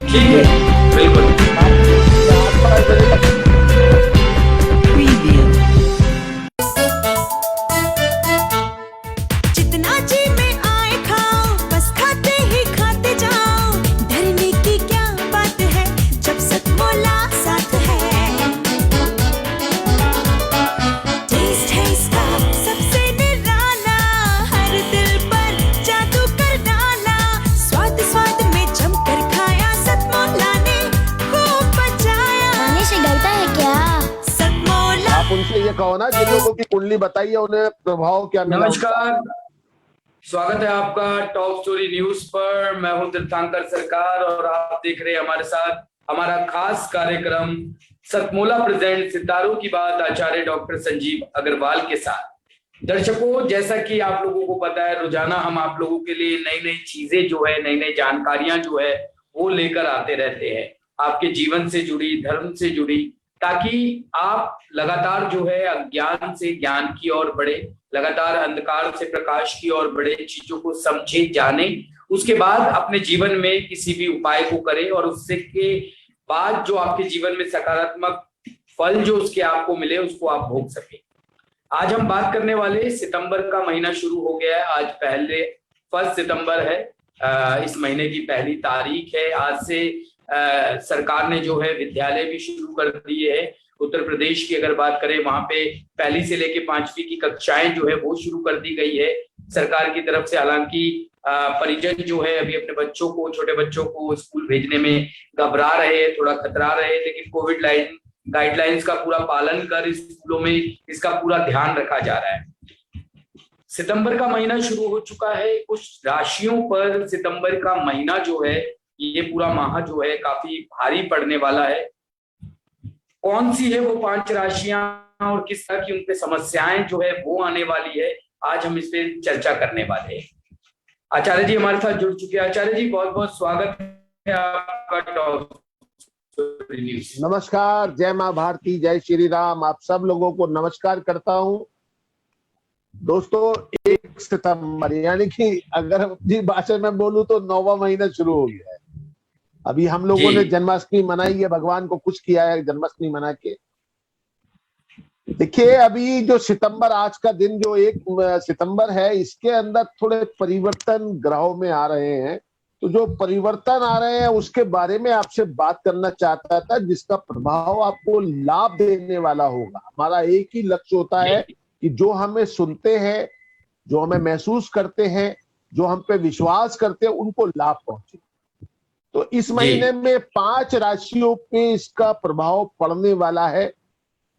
ठीक है, बिल्कुल। Preview. जितना जी में आए खाओ, बस खाते ही खाते जाओ। डरने की क्या बात है जब सतमोला साथ है। टेस्ट है इसका सबसे निराला, हर दिल पर जादू कर डाला। स्वाद स्वाद में जमकर खाया, सतमोला ने खूब बचाया। खाने से डरता है क्या? सतमोला। आप उनसे ये कहो ना, जिन लोगों की कुंडली बताइए उन्हें प्रभाव क्या मिला। नमस्कार, स्वागत है आपका टॉप स्टोरी न्यूज पर। मैं हूं तीर्थंकर सरकार और आप देख रहे हैं हमारे साथ हमारा खास कार्यक्रम सतमोला प्रेजेंट सितारों की बात आचार्य डॉक्टर संजीव अग्रवाल के साथ। दर्शकों, जैसा कि आप लोगों को पता है, रोजाना हम आप लोगों के लिए नई नई चीजें जो है, नई नई जानकारियां जो है वो लेकर आते रहते हैं, आपके जीवन से जुड़ी, धर्म से जुड़ी, ताकि आप लगातार जो है अज्ञान से ज्ञान की ओर बढ़े, लगातार अंधकार से प्रकाश की ओर बढ़े, चीजों को समझे, जाने, उसके बाद अपने जीवन में किसी भी उपाय को करें और उससे के बाद जो आपके जीवन में सकारात्मक फल जो उसके आपको मिले उसको आप भोग सके। आज हम बात करने वाले, सितंबर का महीना शुरू हो गया है, आज पहले 1 सितंबर है, इस महीने की पहली तारीख है। आज से सरकार ने जो है विद्यालय भी शुरू कर दिए हैं। उत्तर प्रदेश की अगर बात करें, वहां पे पहली से लेके 5वीं की कक्षाएं जो है वो शुरू कर दी गई है सरकार की तरफ से। हालांकि परिजन जो है अभी अपने बच्चों को, छोटे बच्चों को स्कूल भेजने में घबरा रहे हैं, थोड़ा खतरा रहे हैं, लेकिन कोविड गाइडलाइंस का पूरा पालन कर स्कूलों में इसका पूरा ध्यान रखा जा रहा है। सितंबर का महीना शुरू हो चुका है। कुछ राशियों पर सितंबर का महीना जो है, ये पूरा माह जो है काफी भारी पड़ने वाला है। कौन सी है वो 5 राशियां और किस तरह की उनपे समस्याएं जो है वो आने वाली है, आज हम इस पे चर्चा करने वाले हैं। आचार्य जी हमारे साथ जुड़ चुके हैं। आचार्य जी, बहुत बहुत स्वागत है आपका टॉप स्टोरी न्यूज। नमस्कार, जय माँ भारती, जय श्री राम। आप सब लोगों को नमस्कार करता हूँ। दोस्तों, 1 सितंबर यानी कि अगर अपनी भाषा में बोलूं तो 9वां महीना शुरू हो गया है। अभी हम लोगों ने जन्माष्टमी मनाई है, भगवान को खुश किया है जन्माष्टमी मना के। देखिए, अभी जो सितंबर, आज का दिन जो 1 सितंबर है, इसके अंदर थोड़े परिवर्तन ग्रहों में आ रहे हैं। तो जो परिवर्तन आ रहे हैं उसके बारे में आपसे बात करना चाहता था, जिसका प्रभाव आपको लाभ देने वाला होगा। हमारा एक ही लक्ष्य होता है कि जो हमें सुनते हैं, जो हमें महसूस करते हैं, जो हम पे विश्वास करते हैं, उनको लाभ पहुंचे। तो इस महीने में 5 राशियों पे इसका प्रभाव पड़ने वाला है।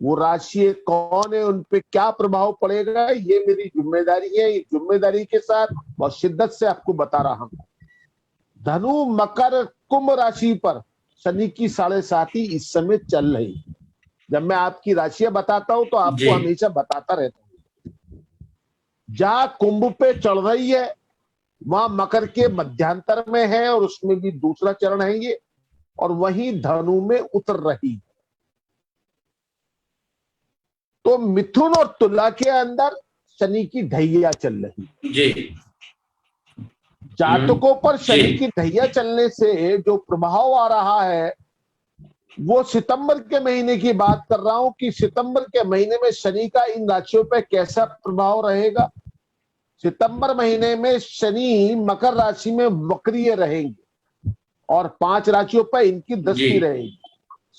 वो राशि कौन है, उन पे क्या प्रभाव पड़ेगा, ये मेरी जिम्मेदारी है। ये जिम्मेदारी के साथ बहुत शिद्दत से आपको बता रहा हूं। धनु, मकर, कुंभ राशि पर शनि की 7.5 इस समय चल रही है। जब मैं आपकी राशियां बताता हूं तो आपको हमेशा बताता रहता हूं। जहां कुंभ पे चढ़ रही है वहां मकर के मध्यांतर में है और उसमें भी दूसरा चरण है ये, और वहीं धनु में उतर रही है। तो मिथुन और तुला के अंदर शनि की ढैया चल रही है। जी। जातकों पर शनि की ढैया चलने से जो प्रभाव आ रहा है वो सितंबर के महीने की बात कर रहा हूं कि सितंबर के महीने में शनि का इन राशियों पर कैसा प्रभाव रहेगा। सितंबर महीने में शनि मकर राशि में वक्रीय रहेंगे और 5 राशियों पर इनकी दृष्टि रहेगी।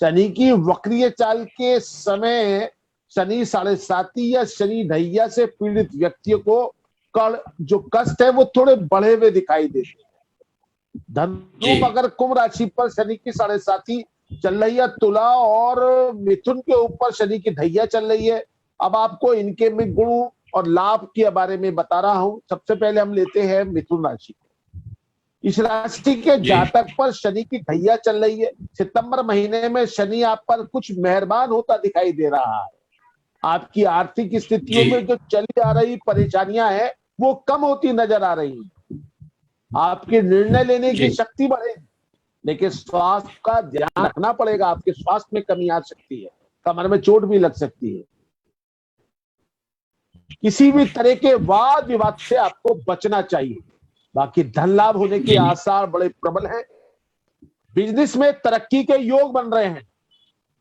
शनि की वक्रीय चाल के समय शनि 7.5 या शनि ढैया से पीड़ित व्यक्तियों को जो कष्ट है वो थोड़े बढ़े हुए दिखाई देते हैं। धनु, मकर, कुंभ राशि पर शनि की 7.5 चल रही है। तुला और मिथुन के ऊपर शनि की ढैया चल रही है। अब आपको इनके में गुण और लाभ के बारे में बता रहा हूं। सबसे पहले हम लेते हैं मिथुन राशि। इस राशि के जातक पर शनि की ढैया चल रही है। सितंबर महीने में शनि आप पर कुछ मेहरबान होता दिखाई दे रहा है। आपकी आर्थिक स्थितियों में जो चली आ रही परेशानियां हैं वो कम होती नजर आ रही हैं। आपके निर्णय लेने की शक्ति बढ़ेगी, लेकिन स्वास्थ्य का ध्यान रखना पड़ेगा। आपके स्वास्थ्य में कमी आ सकती है, कमर में चोट भी लग सकती है। किसी भी तरह के वाद विवाद से आपको बचना चाहिए। बाकी धन लाभ होने के आसार बड़े प्रबल हैं। बिजनेस में तरक्की के योग बन रहे हैं,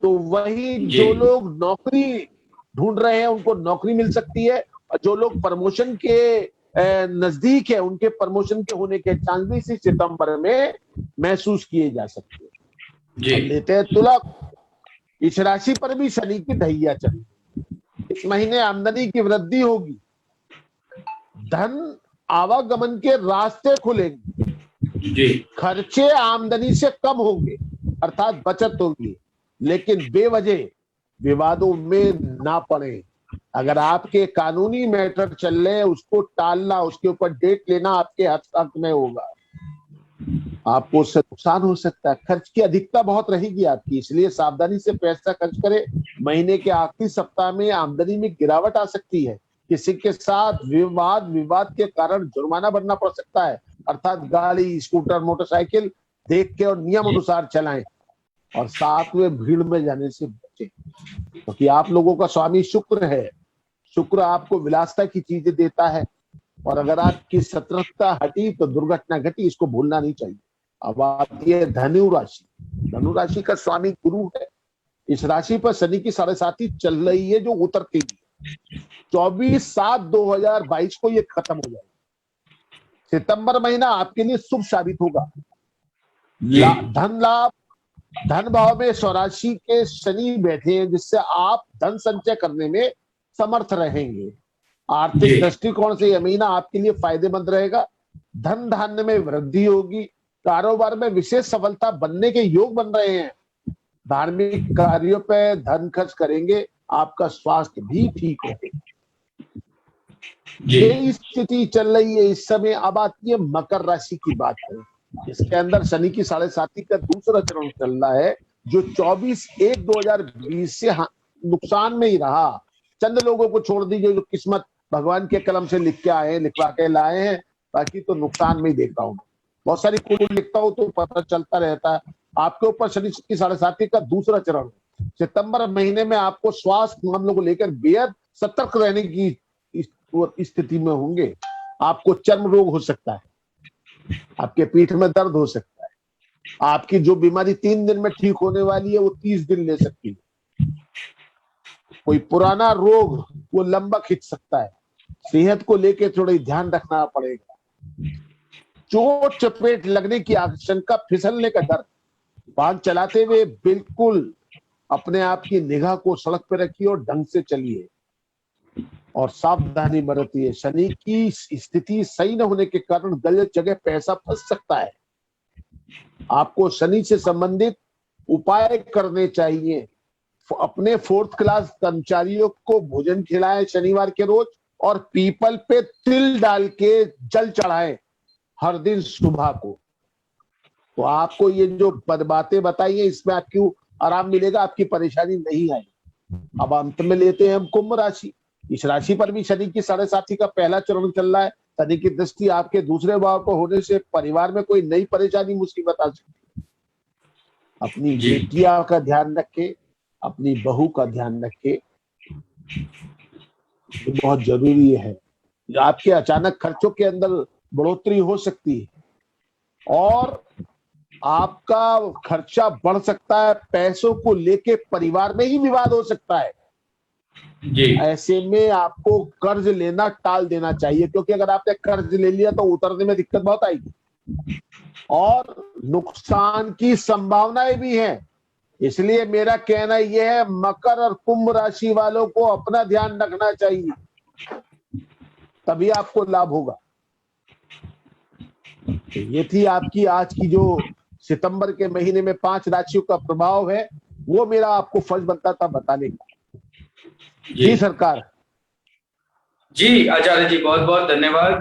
तो वही जो लोग नौकरी ढूंढ रहे हैं उनको नौकरी मिल सकती है, और जो लोग प्रमोशन के नजदीक है उनके प्रमोशन के होने के चांस भी इसी सितंबर में महसूस किए जा सकते हैं। लेते हैं तुला, इस राशि पर भी शनि की ढैया चली। इस महीने आमदनी की वृद्धि होगी, धन आवागमन के रास्ते खुलेंगे, खर्चे आमदनी से कम होंगे अर्थात बचत होगी, लेकिन बेवजह विवादों में ना पड़े। अगर आपके कानूनी मैटर चल रहे हैं उसको टालना, उसके ऊपर डेट लेना आपके हक में होगा, आपको उससे नुकसान हो सकता है। खर्च की अधिकता बहुत रहेगी आपकी, इसलिए सावधानी से पैसा खर्च करें। महीने के आखिरी सप्ताह में आमदनी में गिरावट आ सकती है, किसी के साथ विवाद के कारण जुर्माना भरना पड़ सकता है, अर्थात गाड़ी, स्कूटर, मोटरसाइकिल देख के और नियम अनुसार चलाएं, और साथ में भीड़ में जाने से बचें, क्योंकि आप लोगों का स्वामी शुक्र है। शुक्र आपको विलासता की चीजें देता है, और अगर आपकी सतर्कता हटी तो दुर्घटना घटी, इसको भूलना नहीं चाहिए। अब आती है धनु राशि। धनु राशि का स्वामी गुरु है। इस राशि पर शनि की 7.5 चल रही है, जो उतरती है। 24/7/2022 को ये खत्म हो जाएगा। सितंबर महीना आपके लिए शुभ साबित होगा। धन लाभ, धन भाव में स्वराशि के शनि बैठे हैं, जिससे आप धन संचय करने में समर्थ रहेंगे। आर्थिक दृष्टिकोण से यह महीना आपके लिए फायदेमंद रहेगा। धन धान्य में वृद्धि होगी, कारोबार में विशेष सफलता बनने के योग बन रहे हैं। धार्मिक कार्यों पे धन खर्च करेंगे, आपका स्वास्थ्य भी ठीक होगा। ये स्थिति चल रही है इस समय। अब आती है मकर राशि की बात करें। इसके अंदर शनि की 7.5 का दूसरा चरण चल रहा है, जो 24/1/2020 से नुकसान में ही रहा। चंद लोगों को छोड़ दीजिए जो किस्मत भगवान के कलम से लिख के आए हैं, लिखवा के लाए हैं, बाकी तो नुकसान में ही देखता हूँ। बहुत सारी कुल लिखता हूँ तो पता चलता रहता है। आपके ऊपर शनि की 7.5 का दूसरा चरण सितंबर महीने में आपको स्वास्थ्य मामलों को लेकर बेहद सतर्क रहने की स्थिति में होंगे। आपको चर्म रोग हो सकता है, आपके पीठ में दर्द हो सकता है, आपकी जो बीमारी 3 दिन में ठीक होने वाली है वो 30 दिन ले सकती है। कोई पुराना रोग वो लंबा खींच सकता है। सेहत को लेकर थोड़ा ध्यान रखना पड़ेगा। चोट चपेट लगने की आशंका, फिसलने का डर। वाहन चलाते हुए बिल्कुल अपने आप की निगाह को सड़क पर रखिए और ढंग से चलिए और सावधानी बरतिए। शनि की स्थिति सही न होने के कारण गलत जगह पैसा फंस सकता है। आपको शनि से संबंधित उपाय करने चाहिए। अपने 4th क्लास कर्मचारियों को भोजन खिलाएं शनिवार के रोज, और पीपल पे तिल डाल के जल चढ़ाएं हर दिन सुबह को। तो आपको ये जो बातें बताई है इसमें आपको आराम मिलेगा, आपकी परेशानी नहीं आएगी। अब अंत में लेते हैं हम कुंभ राशि। इस राशि पर भी शनि की 7.5 का पहला चरण चल रहा है। शनि की दृष्टि आपके दूसरे भाव पर होने से परिवार में कोई नई परेशानी मुसीबत आ सकती है। अपनी बेटिया का ध्यान रखें, अपनी बहू का ध्यान रखें, बहुत जरूरी है। आपके अचानक खर्चों के अंदर बढ़ोतरी हो सकती है और आपका खर्चा बढ़ सकता है। पैसों को लेके परिवार में ही विवाद हो सकता है। ऐसे में आपको कर्ज लेना टाल देना चाहिए, क्योंकि अगर आपने कर्ज ले लिया तो उतरने में दिक्कत बहुत आएगी और नुकसान की संभावनाएं भी हैं। इसलिए मेरा कहना यह है, मकर और कुंभ राशि वालों को अपना ध्यान रखना चाहिए, तभी आपको लाभ होगा। ये थी आपकी आज की जो सितंबर के महीने में 5 राशियों का प्रभाव है, वो मेरा आपको फर्ज बनता था बताने का। जी सरकार। जी आचार्य जी, बहुत बहुत धन्यवाद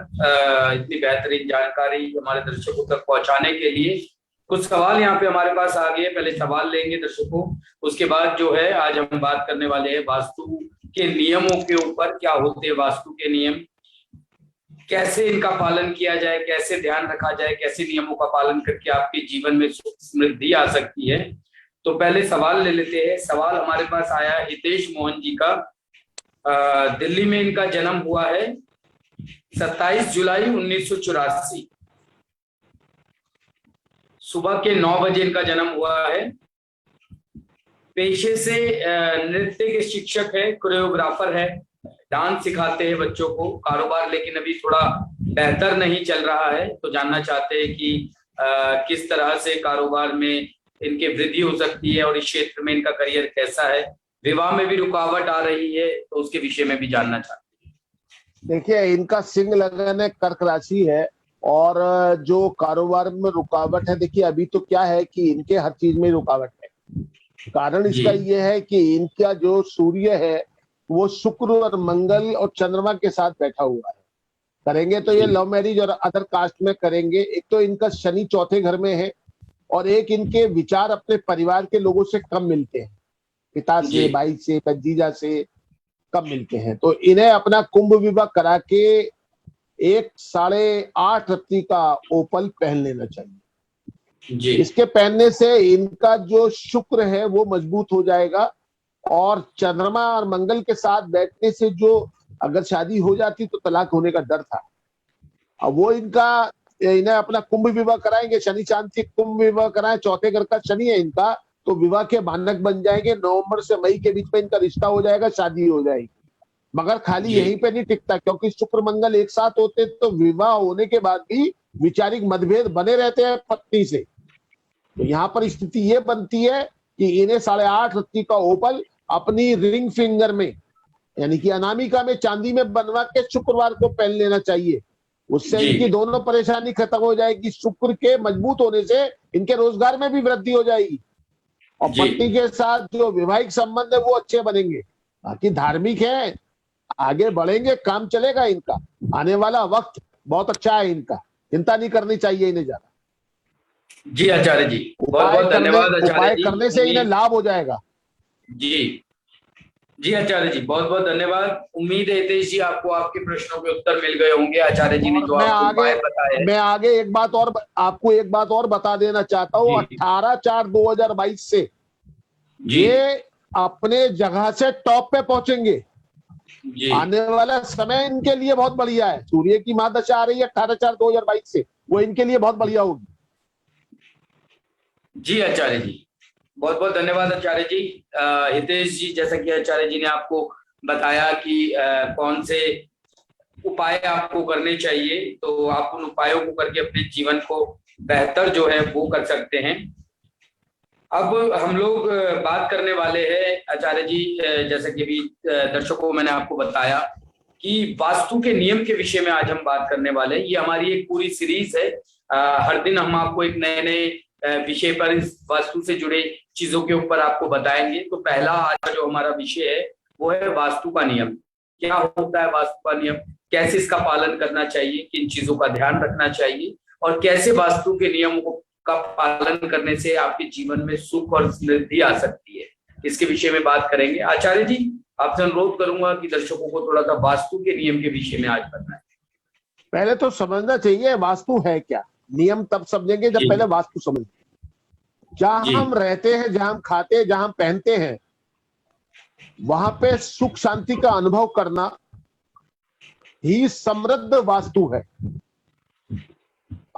इतनी बेहतरीन जानकारी हमारे दर्शकों तक पहुंचाने के लिए। कुछ सवाल यहाँ पे हमारे पास आ गए, पहले सवाल लेंगे दर्शकों, उसके बाद जो है आज हम बात करने वाले हैं वास्तु के नियमों के ऊपर। क्या होते हैं वास्तु के नियम, कैसे इनका पालन किया जाए, कैसे ध्यान रखा जाए, कैसे नियमों का पालन करके आपके जीवन में सुख समृद्धि आ सकती है। तो पहले सवाल ले लेते हैं। सवाल हमारे पास आया हितेश मोहन जी का। दिल्ली में इनका जन्म हुआ है 27 जुलाई 1984। सुबह के 9 बजे इनका जन्म हुआ है। पेशे से नृत्य के शिक्षक है, कोरियोग्राफर है, डांस सिखाते हैं बच्चों को। कारोबार लेकिन अभी थोड़ा बेहतर नहीं चल रहा है, तो जानना चाहते हैं कि किस तरह से कारोबार में इनके वृद्धि हो सकती है और इस क्षेत्र में इनका करियर कैसा है। विवाह में भी रुकावट आ रही है, तो उसके विषय में भी जानना चाहते हैं। देखिए, इनका सिंह लगन है, कर्क राशि है, और जो कारोबार में रुकावट है, देखिए अभी तो क्या है कि इनके हर चीज में रुकावट है। कारण इसका ये है कि इनका जो सूर्य है वो शुक्र और मंगल और चंद्रमा के साथ बैठा हुआ है। करेंगे तो ये लव मैरिज और अदर कास्ट में करेंगे। एक तो इनका शनि चौथे घर में है, और एक इनके विचार अपने परिवार के लोगों से कम मिलते हैं, पिता से, भाई से, भतीजा से कम मिलते हैं। तो इन्हें अपना कुंभ विवाह करा के एक 8.5 रत्ती का ओपल पहन लेना चाहिए जी। इसके पहनने से इनका जो शुक्र है वो मजबूत हो जाएगा, और चंद्रमा और मंगल के साथ बैठने से जो अगर शादी हो जाती तो तलाक होने का डर था, अब वो इन्हें अपना कुंभ विवाह कराएंगे। शनि चांद से कुंभ विवाह कराएं, चौथे घर का शनि है इनका, तो विवाह के मानक बन जाएंगे। नवंबर से मई के बीच में इनका रिश्ता हो जाएगा, शादी हो जाएगी। मगर खाली यहीं पे नहीं टिकता, क्योंकि शुक्र मंगल एक साथ होते तो विवाह होने के बाद भी वैचारिक मतभेद बने रहते हैं पत्नी से। तो यहाँ पर स्थिति ये बनती है कि इन्हें 8.5 रत्ती का ओपल अपनी रिंग फिंगर में, यानी कि अनामिका में चांदी में बनवा के शुक्रवार को पहन लेना चाहिए। उससे इनकी दोनों परेशानी खत्म हो जाएगी। शुक्र के मजबूत होने से इनके रोजगार में भी वृद्धि हो जाएगी, और पत्नी के साथ जो वैवाहिक संबंध है वो अच्छे बनेंगे। बाकी धार्मिक है, आगे बढ़ेंगे, काम चलेगा इनका। आने वाला वक्त बहुत अच्छा है इनका, चिंता नहीं करनी चाहिए इन्हें ज्यादा। जी आचार्य जी, बहुत बहुत धन्यवाद आचार्य उपाय जी। करने से इन्हें लाभ हो जाएगा। जी जी आचार्य जी, बहुत बहुत धन्यवाद। उम्मीद है हितेश जी आपको आपके प्रश्नों के उत्तर मिल गए होंगे। आचार्य जी ने जो आपको उपाय बताए। मैं आगे एक बात और आपको बता देना चाहता हूँ। 18/4/2022 से ये अपने जगह से टॉप पे पहुंचेंगे। आने वाला समय इनके लिए बहुत बढ़िया है। सूर्य की महादशा आ रही है 18/4/2022 से, वो इनके लिए बहुत बढ़िया होगी। जी आचार्य जी, बहुत बहुत धन्यवाद आचार्य जी। हितेश जी, जैसा कि आचार्य जी ने आपको बताया कि कौन से उपाय आपको करने चाहिए, तो आप उन उपायों को करके अपने जीवन को बेहतर जो है वो कर सकते हैं। अब हम लोग बात करने वाले हैं आचार्य जी, जैसा कि अभी दर्शकों को मैंने आपको बताया कि वास्तु के नियम के विषय में आज हम बात करने वाले हैं। ये हमारी एक पूरी सीरीज है। हर दिन हम आपको एक नए नए विषय पर इस वास्तु से जुड़े चीजों के ऊपर आपको बताएंगे। तो पहला आज का जो हमारा विषय है वो है वास्तु का नियम। क्या होता है वास्तु का नियम, कैसे इसका पालन करना चाहिए, किन चीजों का ध्यान रखना चाहिए, और कैसे वास्तु के नियमों का पालन करने से आपके जीवन में सुख और समृद्धि आ सकती है, इसके विषय में बात करेंगे। आचार्य जी, आपसे अनुरोध करूंगा कि दर्शकों को थोड़ा सा वास्तु के नियम के विषय में आज बताएं। पहले तो समझना चाहिए वास्तु है क्या। नियम तब समझेंगे जब पहले वास्तु समझेंगे। जहां हम रहते हैं, जहां हम खाते हैं, जहां हम पहनते हैं, वहां पे सुख शांति का अनुभव करना ही समृद्ध वास्तु है।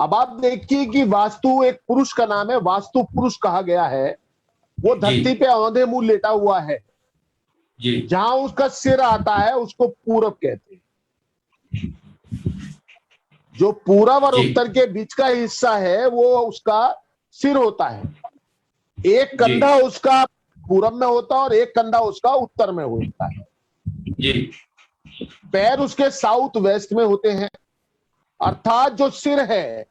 अब आप देखिए कि वास्तु एक पुरुष का नाम है, वास्तु पुरुष कहा गया है। वो धरती पे औंधे मुंह लेटा हुआ है। जहां उसका सिर आता है उसको पूरब कहते हैं। जो पूरब और उत्तर के बीच का हिस्सा है वो उसका सिर होता है। एक कंधा उसका पूरब में होता है और एक कंधा उसका उत्तर में होता है। पैर उसके साउथ वेस्ट में होते हैं। अर्थात जो सिर है,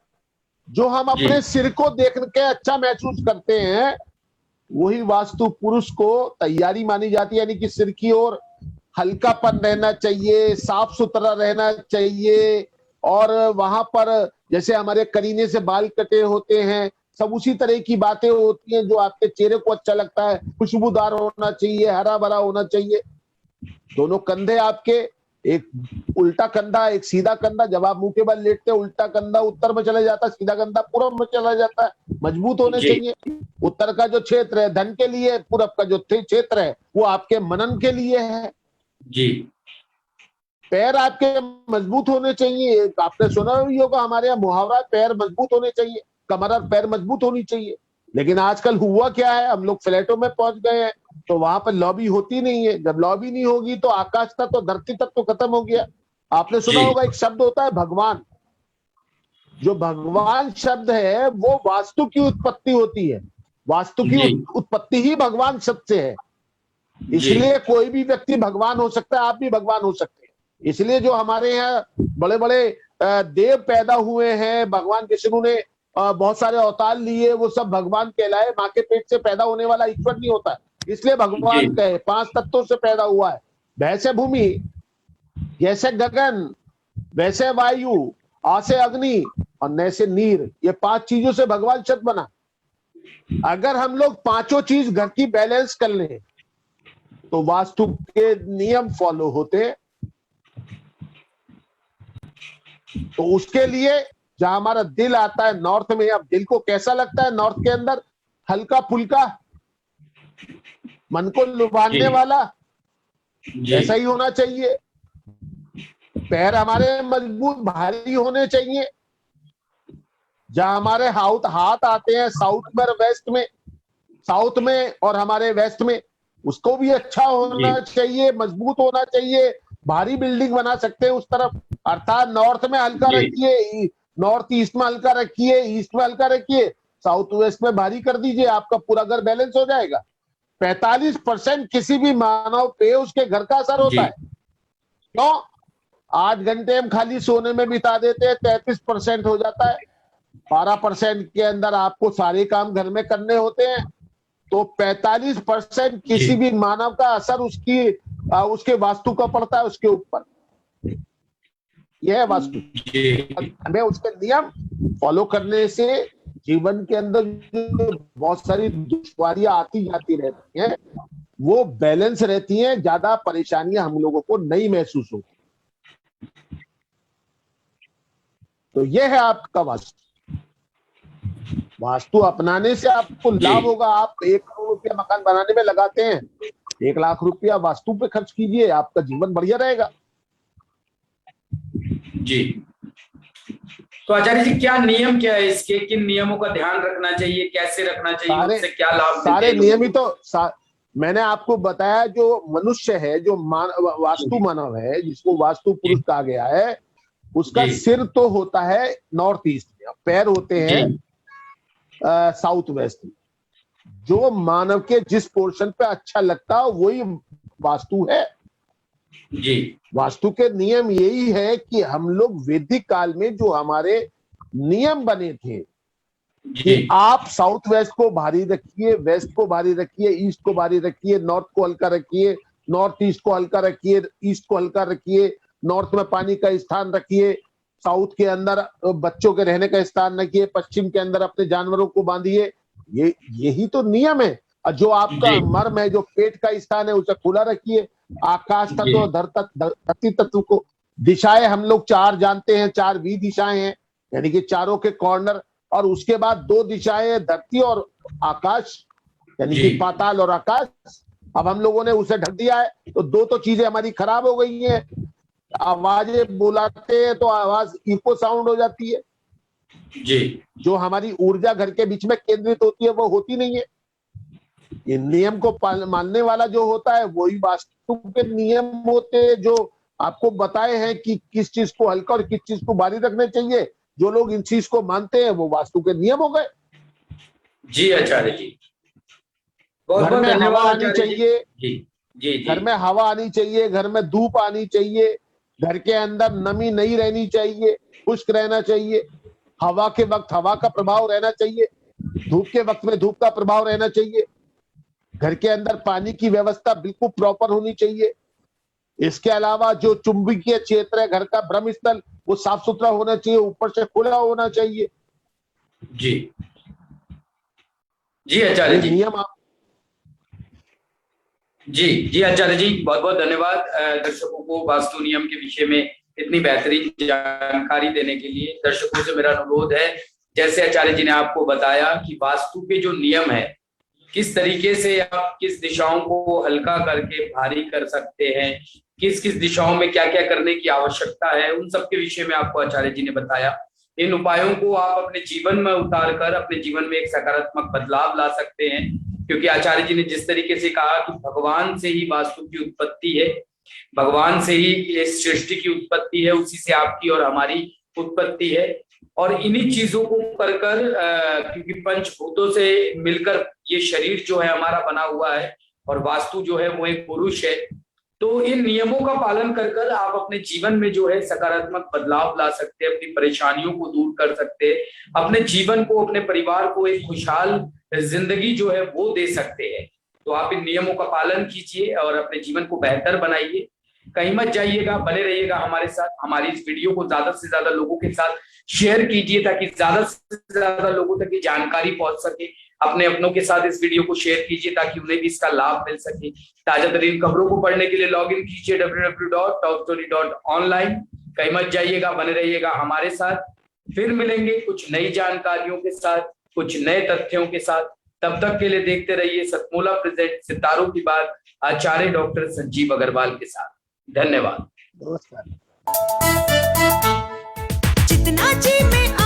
जो हम अपने सिर को देख के अच्छा महसूस करते हैं, वही वास्तु पुरुष को तैयारी मानी जाती है। यानी कि सिर की ओर हल्कापन रहना चाहिए, साफ सुथरा रहना चाहिए, और वहां पर जैसे हमारे करीने से बाल कटे होते हैं, सब उसी तरह की बातें होती हैं जो आपके चेहरे को अच्छा लगता है। खुशबूदार होना चाहिए, हरा भरा होना चाहिए। दोनों कंधे आपके, एक उल्टा कंधा, एक सीधा कंधा। जब आप मुंह के बल लेटते हैं, उल्टा कंधा उत्तर में चला जाता है, सीधा कंधा पूरब में चला जाता है। मजबूत होने चाहिए। उत्तर का जो क्षेत्र है धन के लिए, पूरब का जो क्षेत्र है वो आपके मनन के लिए है। पैर आपके मजबूत होने चाहिए। आपने सुना ही होगा, हमारे यहाँ मुहावरा, पैर मजबूत होने चाहिए। कमर और पैर मजबूत होनी चाहिए। लेकिन आजकल हुआ क्या है, हम लोग फ्लैटों में पहुंच गए हैं तो वहां पर लॉबी होती नहीं है। जब लॉबी नहीं होगी तो आकाश तक तो धरती तक तो खत्म हो गया। आपने सुना जी होगा एक शब्द होता है भगवान। जो भगवान शब्द है वो वास्तु की उत्पत्ति होती है। वास्तु की जी उत्पत्ति ही भगवान शब्द से है। जी इसलिए कोई भी व्यक्ति भगवान हो सकता है, आप भी भगवान हो सकते हैं। इसलिए जो हमारे यहाँ बड़े बड़े देव पैदा हुए हैं, भगवान विष्णु ने बहुत सारे अवतार लिए, वो सब भगवान कहलाए। माँ के पेट से पैदा होने वाला ईश्वर नहीं होता है, इसलिए भगवान जी कहे। 5 तत्वों से पैदा हुआ है, वैसे भूमि, जैसे गगन, वैसे वायु, आसे अग्नि और नैसे नीर। ये 5 चीजों से भगवान शब्द बना। अगर हम लोग पांचों चीज घर की बैलेंस कर लें तो वास्तु के नियम फॉलो होते। तो उसके लिए जहां हमारा दिल आता है नॉर्थ में, अब दिल को कैसा लगता है नॉर्थ के अंदर? हल्का फुल्का, मन को लुभाने जी वाला, जी ऐसा ही होना चाहिए। पैर हमारे मजबूत भारी होने चाहिए। जहां हमारे हाथ आते हैं साउथ में और वेस्ट में, साउथ में और हमारे वेस्ट में, उसको भी अच्छा होना चाहिए, मजबूत होना चाहिए। भारी बिल्डिंग बना सकते हैं उस तरफ। अर्थात नॉर्थ में हल्का जी रखिए, नॉर्थ ईस्ट में हल्का रखिए, ईस्ट में हल्का रखिए, साउथ वेस्ट में भारी कर दीजिए, आपका पूरा घर बैलेंस हो जाएगा। 45% किसी भी मानव पे उसके घर का असर होता जी है। क्यों? 8 घंटे हम खाली सोने में बिता देते हैं, 33% हो जाता है। 12% के अंदर आपको सारे काम घर में करने होते हैं। तो 45% किसी जी भी मानव का असर उसके वास्तु का पड़ता है, उसके ऊपर। यह है वास्तु। जी हमें उसके नियम फॉलो करने से जीवन के अंदर जो बहुत सारी दुश्वारियां आती जाती रहती हैं वो बैलेंस रहती हैं, ज्यादा परेशानियां हम लोगों को नहीं महसूस होती। तो यह है आपका वास्तु। वास्तु अपनाने से आपको लाभ होगा। आप 1 करोड़ रुपया मकान बनाने में लगाते हैं, 1 लाख रुपया वास्तु पे खर्च कीजिए, आपका जीवन बढ़िया रहेगा। जी। तो आचार्य जी क्या नियम क्या है इसके, किन नियमों का ध्यान रखना चाहिए, कैसे रखना चाहिए, उससे क्या लाभ सारे मिलते हैं नियम ही तो मैंने आपको बताया। जो मनुष्य है, जो वास्तु मानव है, जिसको वास्तु पुरुष कहा गया है, उसका जी सिर तो होता है नॉर्थ ईस्ट में, पैर होते हैं जी साउथ वेस्ट में। जो मानव के जिस पोर्शन पे अच्छा लगता है वही वास्तु है। जी वास्तु के नियम यही है कि हम लोग वैदिक काल में जो हमारे नियम बने थे जी कि आप साउथ वेस्ट को भारी रखिए, वेस्ट को भारी रखिए, ईस्ट को भारी रखिए, नॉर्थ को हल्का रखिए, नॉर्थ ईस्ट को हल्का रखिए, ईस्ट को हल्का रखिए, नॉर्थ में पानी का स्थान रखिए, साउथ के अंदर बच्चों के रहने का स्थान रखिए, पश्चिम के अंदर अपने जानवरों को बांधिए। यही तो नियम है। और जो आपका जी मर्म है, जो पेट का स्थान है, उसे खुला रखिए। आकाश तत्व और धरती तत्व को दिशाएं हम लोग 4 जानते हैं, 4 भी दिशाएं हैं, यानी कि चारों के कॉर्नर। और उसके बाद 2 दिशाएं हैं, धरती और आकाश, यानी कि पाताल और आकाश। अब हम लोगों ने उसे ढक दिया है तो 2 तो चीजें हमारी खराब हो गई हैं। आवाजें बुलाते हैं तो आवाज इको साउंड हो जाती है। जी जो हमारी ऊर्जा घर के बीच में केंद्रित होती है वो होती नहीं है। ये नियम को मानने वाला जो होता है वही वास्तु के नियम होते हैं, जो आपको बताए हैं कि किस चीज को हल्का और किस चीज को भारी रखने चाहिए। जो लोग इन चीज को मानते हैं वो वास्तु के नियम हो गए। जी आचार्य जी, बहुत घर बहुत में हवा धन्यवाद आनी आचार्य जी। चाहिए, जी जी जी घर में हवा आनी चाहिए, घर में धूप आनी चाहिए, घर के अंदर नमी नहीं रहनी चाहिए, खुश्क रहना चाहिए। हवा के वक्त हवा का प्रभाव रहना चाहिए, धूप के वक्त में धूप का प्रभाव रहना चाहिए। घर के अंदर पानी की व्यवस्था बिल्कुल प्रॉपर होनी चाहिए। इसके अलावा जो चुंबकीय क्षेत्र है घर का, ब्रह्म स्थल, वो साफ सुथरा होना चाहिए, ऊपर से खुला होना चाहिए। जी जी आचार्य जी। नियम आप जी जी आचार्य जी, बहुत बहुत धन्यवाद दर्शकों को वास्तु नियम के विषय में इतनी बेहतरीन जानकारी देने के लिए। दर्शकों से मेरा अनुरोध है, जैसे आचार्य जी ने आपको बताया कि वास्तु के जो नियम है, किस तरीके से आप किस दिशाओं को हल्का करके भारी कर सकते हैं, किस किस दिशाओं में क्या क्या करने की आवश्यकता है, उन सब के विषय में आपको आचार्य जी ने बताया। इन उपायों को आप अपने जीवन में उतार कर अपने जीवन में एक सकारात्मक बदलाव ला सकते हैं। क्योंकि आचार्य जी ने जिस तरीके से कहा कि भगवान से ही वास्तु की उत्पत्ति है, भगवान से ही इस सृष्टि की उत्पत्ति है, उसी से आपकी और हमारी उत्पत्ति है। और इन्हीं चीजों को कर क्योंकि पंचभूतों से मिलकर ये शरीर जो है हमारा बना हुआ है और वास्तु जो है वो एक पुरुष है, तो इन नियमों का पालन कर आप अपने जीवन में जो है सकारात्मक बदलाव ला सकते हैं, अपनी परेशानियों को दूर कर सकते हैं, अपने जीवन को, अपने परिवार को एक खुशहाल जिंदगी जो है वो दे सकते हैं। तो आप इन नियमों का पालन कीजिए और अपने जीवन को बेहतर बनाइए। कहीं मत जाइएगा, बने रहिएगा हमारे साथ। हमारी इस वीडियो को ज्यादा से ज्यादा लोगों के साथ शेयर कीजिए ताकि ज्यादा से ज्यादा लोगों तक ये जानकारी पहुंच सके। अपने अपनों के साथ इस वीडियो को शेयर कीजिए ताकि उन्हें भी इसका लाभ मिल सके। ताजा तरीन खबरों को पढ़ने के लिए लॉग इन कीजिए www.topstory.online। कहीं मत जाइएगा, बने रहिएगा हमारे साथ। फिर मिलेंगे कुछ नई जानकारियों के साथ, कुछ नए तथ्यों के साथ। तब तक के लिए देखते रहिए सतमूला प्रेजेंट सितारों की बात आचार्य डॉक्टर संजीव अग्रवाल के साथ। धन्यवाद। नमस्कार। जितना जी में